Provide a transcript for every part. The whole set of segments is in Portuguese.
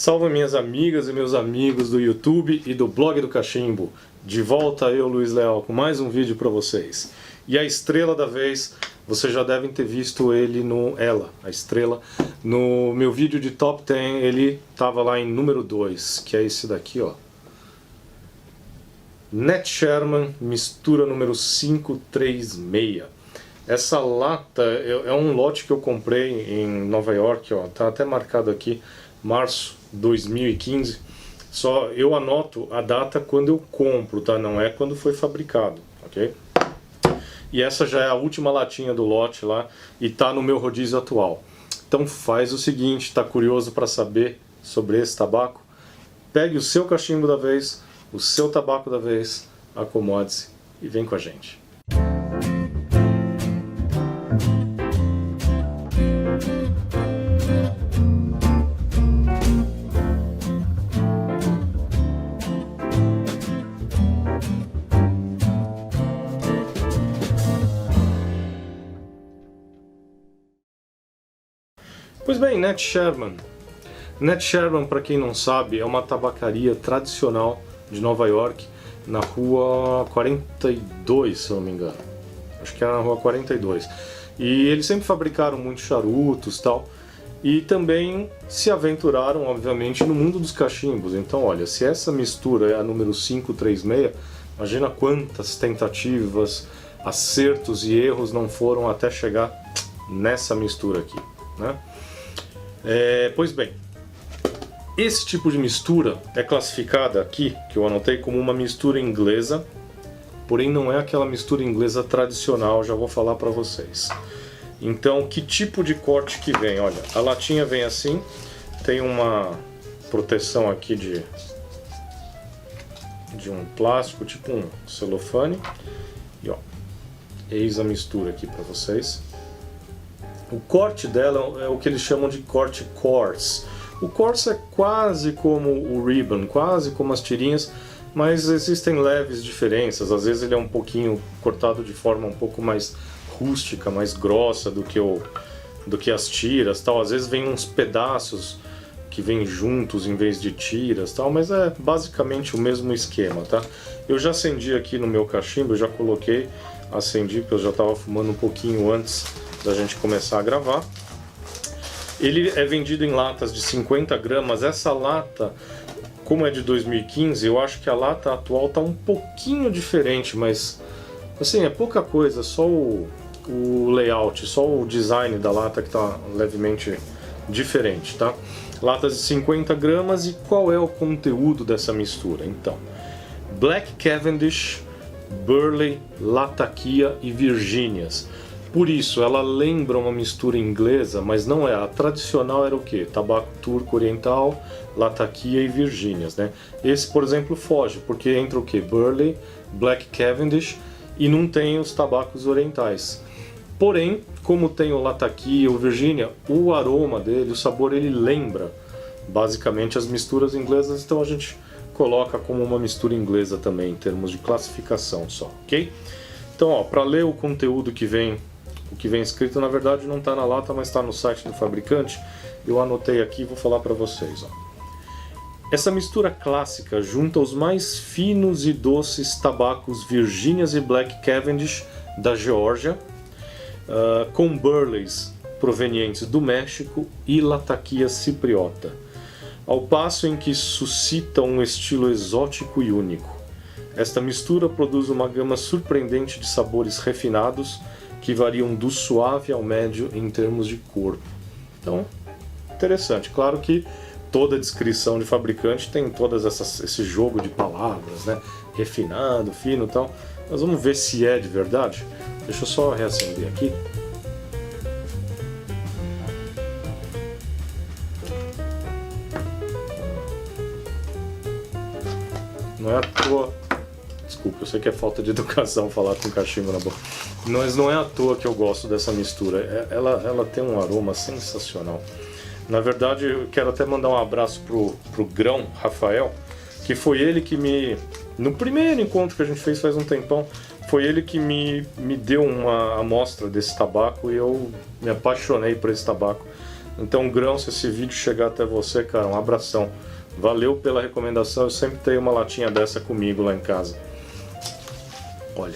Salve minhas amigas e meus amigos do YouTube e do Blog do Cachimbo. De volta eu, Luiz Leal, com mais um vídeo para vocês. E a estrela da vez, vocês já devem ter visto ele a estrela, no meu vídeo de Top 10, ele estava lá em número 2, que é esse daqui, ó. Nat Sherman, mistura número 536. Essa lata é um lote que eu comprei em Nova York, ó, tá até marcado aqui, março 2015. Só eu anoto a data quando eu compro, tá? Não é quando foi fabricado, ok? E essa já é a última latinha do lote lá e tá no meu rodízio atual. Então faz o seguinte, tá curioso para saber sobre esse tabaco? Pegue o seu cachimbo da vez, o seu tabaco da vez, acomode-se e vem com a gente. Pois bem, Nat Sherman. Nat Sherman, para quem não sabe, é uma tabacaria tradicional de Nova York, na rua 42, se eu não me engano. Acho que era na rua 42. E eles sempre fabricaram muitos charutos e tal. E também se aventuraram, obviamente, no mundo dos cachimbos. Então, olha, se essa mistura é a número 536, imagina quantas tentativas, acertos e erros não foram até chegar nessa mistura aqui, né? Pois bem, esse tipo de mistura é classificada aqui, que eu anotei, como uma mistura inglesa, porém não é aquela mistura inglesa tradicional, já vou falar para vocês. Então, que tipo de corte que vem? Olha, a latinha vem assim, tem uma proteção aqui de um plástico, tipo um celofane, e ó, eis a mistura aqui para vocês. O corte dela é o que eles chamam de corte coarse. O coarse é quase como o ribbon, quase como as tirinhas, mas existem leves diferenças. Às vezes ele é um pouquinho cortado de forma um pouco mais rústica, mais grossa do que as tiras, tal. Às vezes vem uns pedaços que vêm juntos em vez de tiras, tal, mas é basicamente o mesmo esquema, tá? Eu já acendi aqui no meu cachimbo, eu já coloquei, acendi porque eu já estava fumando um pouquinho antes da gente começar a gravar. Ele é vendido em latas de 50 gramas. Essa lata, como é de 2015, eu acho que a lata atual está um pouquinho diferente, mas assim, é pouca coisa, só o layout, só o design da lata que está levemente diferente, tá? Latas de 50 gramas. E qual é o conteúdo dessa mistura? Então, Black Cavendish, Burley, Latakia e Virgínias. Por isso, ela lembra uma mistura inglesa, mas não é. A tradicional era o quê? Tabaco turco oriental, Latakia e Virgínias, né? Esse, por exemplo, foge, porque entra o quê? Burley, Black Cavendish e não tem os tabacos orientais. Porém, como tem o Latakia e o Virgínia, o aroma dele, o sabor, ele lembra basicamente as misturas inglesas, então a gente coloca como uma mistura inglesa também, em termos de classificação só, ok? Então, ó, para ler o conteúdo que vem, o que vem escrito, na verdade não está na lata, mas está no site do fabricante. Eu anotei aqui e vou falar para vocês. Ó. Essa mistura clássica junta os mais finos e doces tabacos Virgínias e Black Cavendish da Geórgia, com Burleys provenientes do México e Latakia cipriota, ao passo em que suscita um estilo exótico e único. Esta mistura produz uma gama surpreendente de sabores refinados que variam do suave ao médio em termos de corpo. Então, interessante. Claro que toda descrição de fabricante tem todas esse jogo de palavras, né? Refinado, fino e tal. Mas vamos ver se é de verdade. Deixa eu só reacender aqui. Não é à toa. Desculpa, eu sei que é falta de educação falar com cachimbo na boca. Mas não é à toa que eu gosto dessa mistura. Ela tem um aroma sensacional. Na verdade, eu quero até mandar um abraço pro Grão Rafael, que foi ele que no primeiro encontro que a gente fez faz um tempão, foi ele que me deu uma amostra desse tabaco e eu me apaixonei por esse tabaco. Então, Grão, se esse vídeo chegar até você, cara, um abração. Valeu pela recomendação, eu sempre tenho uma latinha dessa comigo lá em casa. Olha,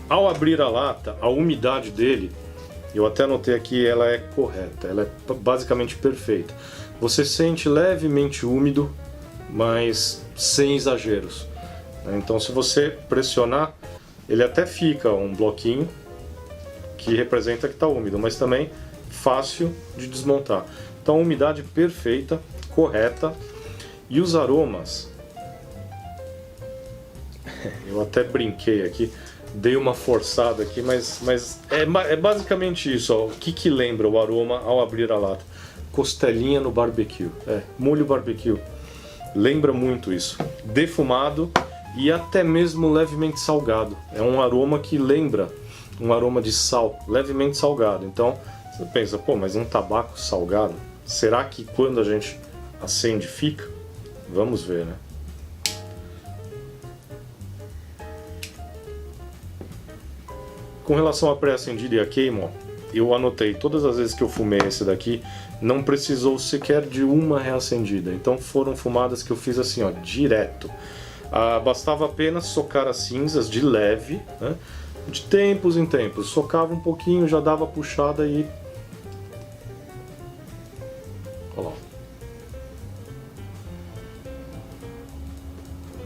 ao abrir a lata, a umidade dele, eu até anotei aqui, ela é correta, ela é basicamente perfeita. Você sente levemente úmido, mas sem exageros. Então, se você pressionar, ele até fica um bloquinho que representa que está úmido, mas também fácil de desmontar. Então, a umidade perfeita, correta, e os aromas, eu até brinquei aqui, dei uma forçada aqui, mas é basicamente isso, ó. O que lembra o aroma ao abrir a lata? Costelinha no barbecue, molho barbecue, lembra muito isso, defumado e até mesmo levemente salgado. É um aroma que lembra um aroma de sal, levemente salgado. Então você pensa, pô, mas um tabaco salgado, será que quando a gente acende fica? Vamos ver, né? Com relação à pré-acendida e a queima, ó, eu anotei todas as vezes que eu fumei esse daqui, não precisou sequer de uma reacendida. Então foram fumadas que eu fiz assim, ó, direto. Bastava apenas socar as cinzas de leve, né? De tempos em tempos. Socava um pouquinho, já dava puxada e... Olha lá.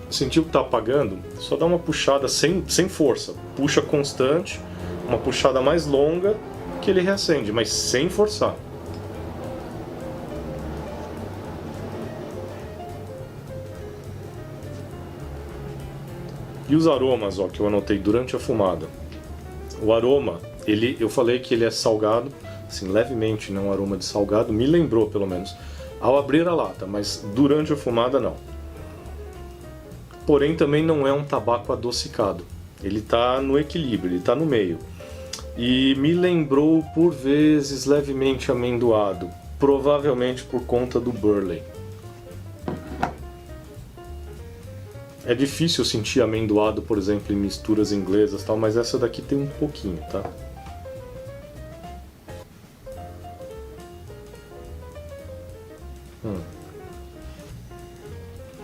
Sentiu que está apagando? Só dá uma puxada sem força. Puxa constante, uma puxada mais longa que ele reacende, mas sem forçar. E os aromas, ó, que eu anotei durante a fumada. O aroma, eu falei que ele é salgado, assim, levemente, não um aroma de salgado, me lembrou pelo menos, ao abrir a lata, mas durante a fumada não. Porém também não é um tabaco adocicado, ele está no equilíbrio, ele está no meio. E me lembrou por vezes levemente amendoado, provavelmente por conta do Burley. É difícil sentir amendoado, por exemplo, em misturas inglesas, tal, mas essa daqui tem um pouquinho, tá?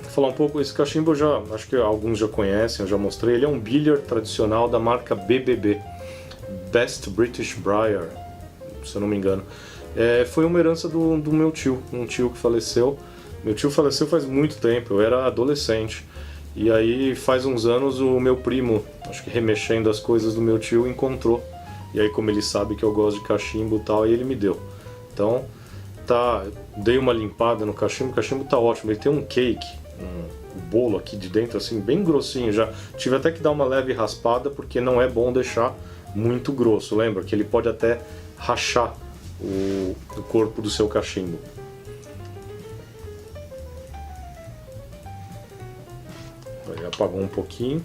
Vou falar um pouco, esse cachimbo acho que alguns já conhecem, eu já mostrei, ele é um billiard tradicional da marca BBB, Best British Briar, se eu não me engano. Foi uma herança do meu tio, um tio que faleceu. Meu tio faleceu faz muito tempo, eu era adolescente. E aí faz uns anos o meu primo, acho que remexendo as coisas do meu tio, encontrou. E aí como ele sabe que eu gosto de cachimbo e tal, aí ele me deu. Então, dei uma limpada no cachimbo, o cachimbo tá ótimo. Ele tem um cake, um bolo aqui de dentro assim, bem grossinho já. Tive até que dar uma leve raspada, porque não é bom deixar muito grosso, lembra? Que ele pode até rachar o corpo do seu cachimbo. Apagou um pouquinho,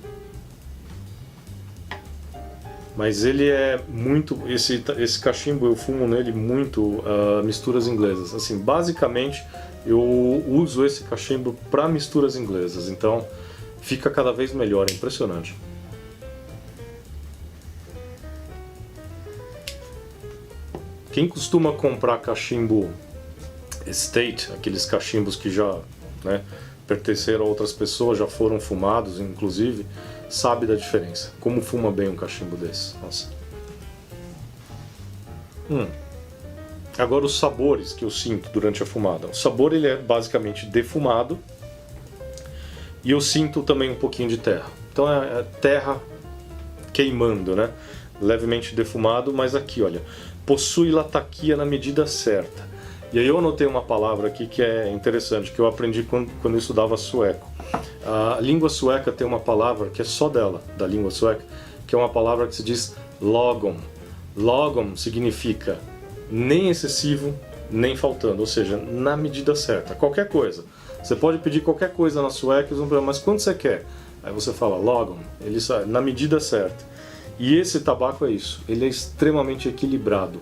mas ele é muito, esse cachimbo eu fumo nele muito misturas inglesas, assim, basicamente eu uso esse cachimbo para misturas inglesas, então fica cada vez melhor, é impressionante. Quem costuma comprar cachimbo estate, aqueles cachimbos que já, né, pertenceram a outras pessoas, já foram fumados, inclusive, sabe da diferença. Como fuma bem um cachimbo desse. Nossa. Agora os sabores que eu sinto durante a fumada. O sabor ele é basicamente defumado e eu sinto também um pouquinho de terra. Então é terra queimando, né? Levemente defumado, mas aqui, olha, possui lataquia na medida certa. E aí eu anotei uma palavra aqui que é interessante, que eu aprendi quando eu estudava sueco. A língua sueca tem uma palavra que é só dela, da língua sueca, que é uma palavra que se diz lagom. Lagom significa nem excessivo, nem faltando, ou seja, na medida certa. Qualquer coisa. Você pode pedir qualquer coisa na sueca, eles vão perguntar, mas quanto você quer? Aí você fala lagom, ele sai na medida certa. E esse tabaco é isso, ele é extremamente equilibrado.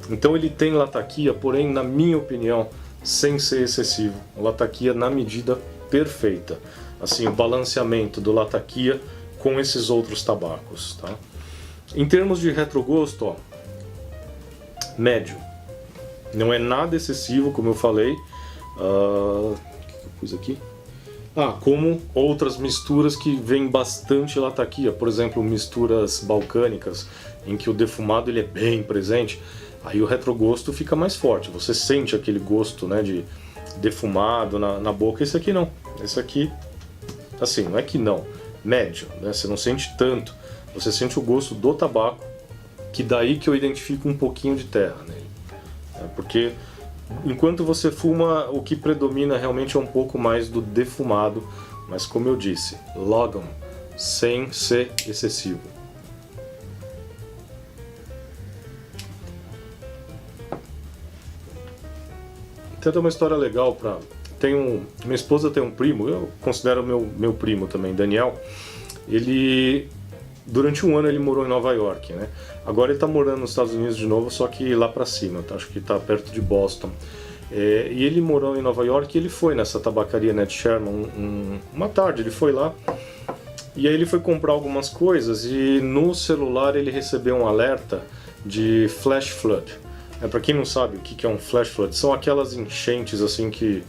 Então ele tem lataquia, porém, na minha opinião, sem ser excessivo. Lataquia na medida perfeita. Assim, o balanceamento do lataquia com esses outros tabacos, tá? Em termos de retrogosto, ó, médio. Não é nada excessivo, como eu falei. O que eu pus aqui? Como outras misturas que vêm bastante lataquia, por exemplo, misturas balcânicas, em que o defumado ele é bem presente, aí o retrogosto fica mais forte, você sente aquele gosto, né, de defumado na boca. Esse aqui não, esse aqui, assim, não é que não, médio, né, você não sente tanto, você sente o gosto do tabaco, que daí que eu identifico um pouquinho de terra nele, porque enquanto você fuma, o que predomina realmente é um pouco mais do defumado, mas como eu disse, Logan, sem ser excessivo. Tem uma história legal para... Minha esposa tem um primo, eu considero meu primo também, Daniel. Ele... Durante um ano ele morou em Nova York, né? Agora ele está morando nos Estados Unidos de novo, só que lá para cima, tá? Acho que está perto de Boston. E ele morou em Nova York e ele foi nessa tabacaria Ned Sherman uma tarde, ele foi lá e aí ele foi comprar algumas coisas e no celular ele recebeu um alerta de flash flood. Para quem não sabe o que é um flash flood, são aquelas enchentes assim que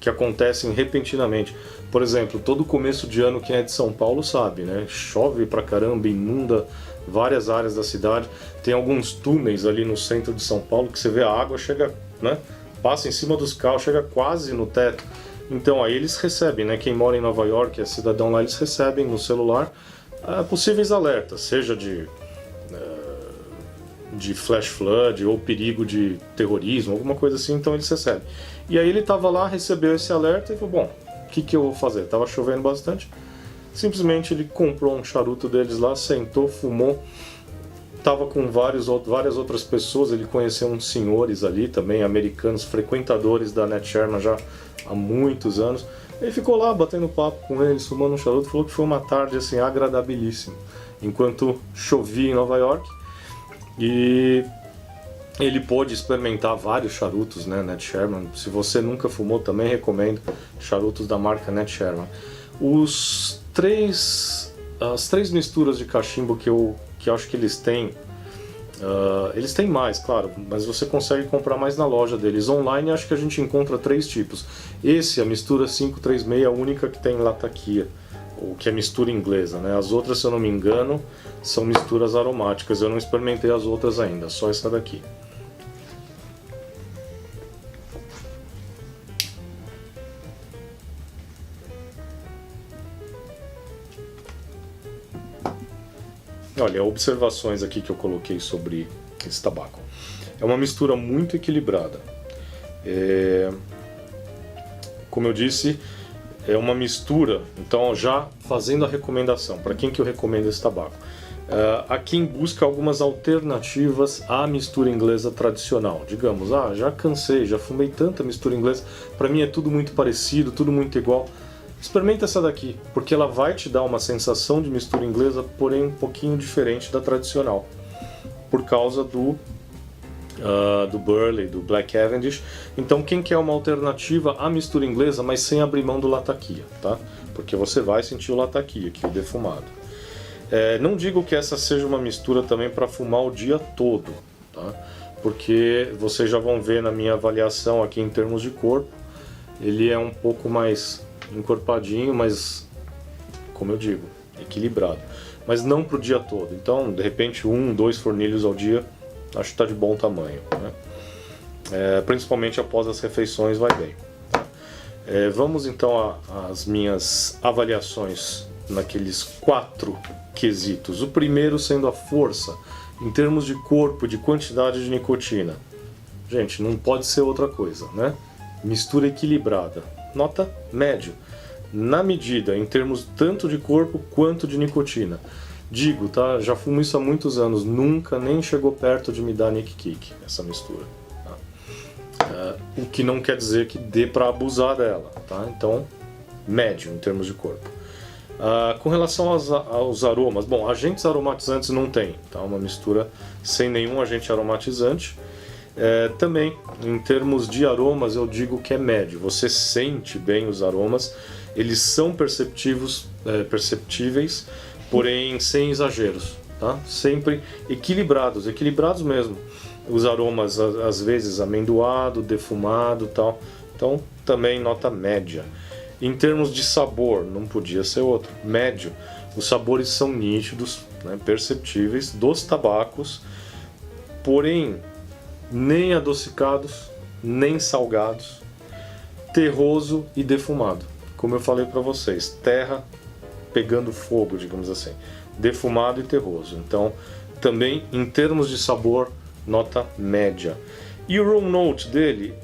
acontecem repentinamente. Por exemplo, todo começo de ano quem é de São Paulo sabe, né? Chove pra caramba, inunda várias áreas da cidade. Tem alguns túneis ali no centro de São Paulo que você vê a água chega, né? Passa em cima dos carros, chega quase no teto. Então aí eles recebem, né? Quem mora em Nova York, é cidadão lá, eles recebem no celular possíveis alertas, seja de flash flood ou perigo de terrorismo, alguma coisa assim, então eles recebem. E aí ele estava lá, recebeu esse alerta e falou, bom, o que eu vou fazer? Tava chovendo bastante. Simplesmente ele comprou um charuto deles lá, sentou, fumou. Tava com várias outras pessoas, ele conheceu uns senhores ali também, americanos, frequentadores da Ned Sherman já há muitos anos. Ele ficou lá batendo papo com eles, fumando um charuto, falou que foi uma tarde assim agradabilíssima, enquanto chovia em Nova York. E ele pôde experimentar vários charutos, né, Ned Sherman. Se você nunca fumou, também recomendo charutos da marca Ned Sherman. As três misturas de cachimbo que eu acho que eles têm mais, claro, mas você consegue comprar mais na loja deles. Online acho que a gente encontra 3 tipos. A mistura 536 é a única que tem lataquia, ou que é mistura inglesa, né? As outras, se eu não me engano, são misturas aromáticas. Eu não experimentei as outras ainda, só essa daqui. Olha, observações aqui que eu coloquei sobre esse tabaco. É uma mistura muito equilibrada. Como eu disse, é uma mistura, então já fazendo a recomendação, para quem que eu recomendo esse tabaco? A quem busca algumas alternativas à mistura inglesa tradicional. Digamos, já cansei, já fumei tanta mistura inglesa, para mim é tudo muito parecido, tudo muito igual. Experimenta essa daqui, porque ela vai te dar uma sensação de mistura inglesa, porém um pouquinho diferente da tradicional, por causa do Burley, do Black Cavendish. Então quem quer uma alternativa à mistura inglesa, mas sem abrir mão do lataquia, tá? Porque você vai sentir o lataquia aqui, o defumado. Não digo que essa seja uma mistura também para fumar o dia todo, tá? Porque vocês já vão ver na minha avaliação aqui em termos de corpo, ele é um pouco mais encorpadinho, mas, como eu digo, equilibrado. Mas não para o dia todo. Então, de repente, 1, 2 fornilhos ao dia, acho que está de bom tamanho, né? Principalmente após as refeições, vai bem. Tá? Vamos então às minhas avaliações naqueles 4 quesitos. O primeiro sendo a força, em termos de corpo, de quantidade de nicotina. Gente, não pode ser outra coisa, né? Mistura equilibrada. Nota médio, na medida, em termos tanto de corpo quanto de nicotina. Digo, tá? Já fumo isso há muitos anos, nunca nem chegou perto de me dar Nick Kick, essa mistura. Tá? O que não quer dizer que dê para abusar dela, tá? Então, médio em termos de corpo. Com relação aos aromas, bom, agentes aromatizantes não tem, tá? Uma mistura sem nenhum agente aromatizante. Também, em termos de aromas, eu digo que é médio. Você sente bem os aromas, eles são perceptíveis, porém sem exageros, tá? Sempre equilibrados mesmo. Os aromas, às vezes, amendoado, defumado e tal. Então, também nota média. Em termos de sabor, não podia ser outro, médio. Os sabores são nítidos, né, perceptíveis dos tabacos, porém, nem adocicados, nem salgados, terroso e defumado. Como eu falei para vocês, terra pegando fogo, digamos assim, defumado e terroso. Então, também em termos de sabor, nota média. E o room note dele,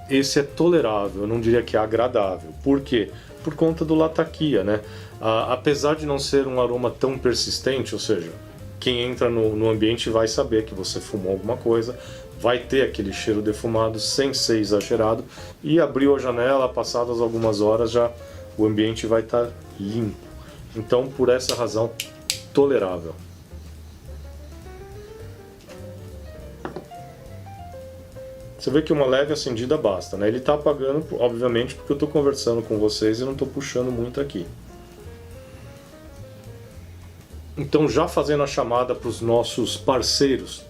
esse é tolerável, eu não diria que é agradável. Por quê? Por conta do latakia, né? Apesar de não ser um aroma tão persistente, ou seja, quem entra no ambiente vai saber que você fumou alguma coisa, vai ter aquele cheiro defumado sem ser exagerado, e abriu a janela, passadas algumas horas, já o ambiente vai estar limpo. Então, por essa razão, tolerável. Você vê que uma leve acendida basta, né? Ele está apagando, obviamente, porque eu estou conversando com vocês e não estou puxando muito aqui. Então, já fazendo a chamada para os nossos parceiros,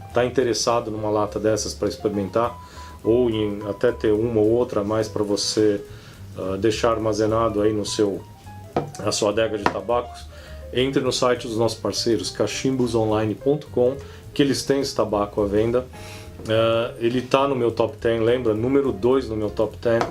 está interessado numa lata dessas para experimentar, ou em até ter uma ou outra a mais para você deixar armazenado aí na sua adega de tabacos, entre no site dos nossos parceiros, cachimbosonline.com, que eles têm esse tabaco à venda. Ele está no meu top 10, lembra? Número 2 no meu top 10.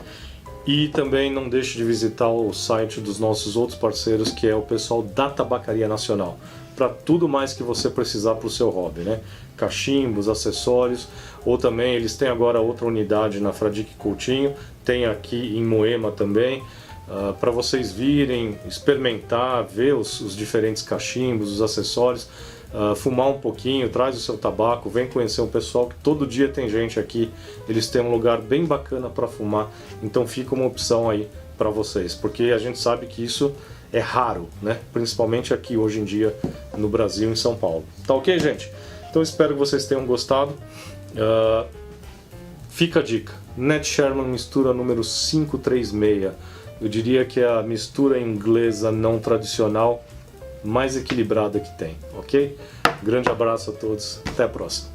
E também não deixe de visitar o site dos nossos outros parceiros, que é o pessoal da Tabacaria Nacional, para tudo mais que você precisar para o seu hobby, né? Cachimbos, acessórios, ou também eles têm agora outra unidade na Fradique Coutinho, tem aqui em Moema também, para vocês virem, experimentar, ver os diferentes cachimbos, os acessórios, fumar um pouquinho, traz o seu tabaco, vem conhecer um pessoal que todo dia tem gente aqui, eles têm um lugar bem bacana para fumar, então fica uma opção aí para vocês, porque a gente sabe que isso é raro, né? Principalmente aqui hoje em dia no Brasil, em São Paulo. Tá ok, gente? Então espero que vocês tenham gostado. Fica a dica, Nat Sherman mistura número 536. Eu diria que é a mistura inglesa não tradicional mais equilibrada que tem, ok? Grande abraço a todos, até a próxima.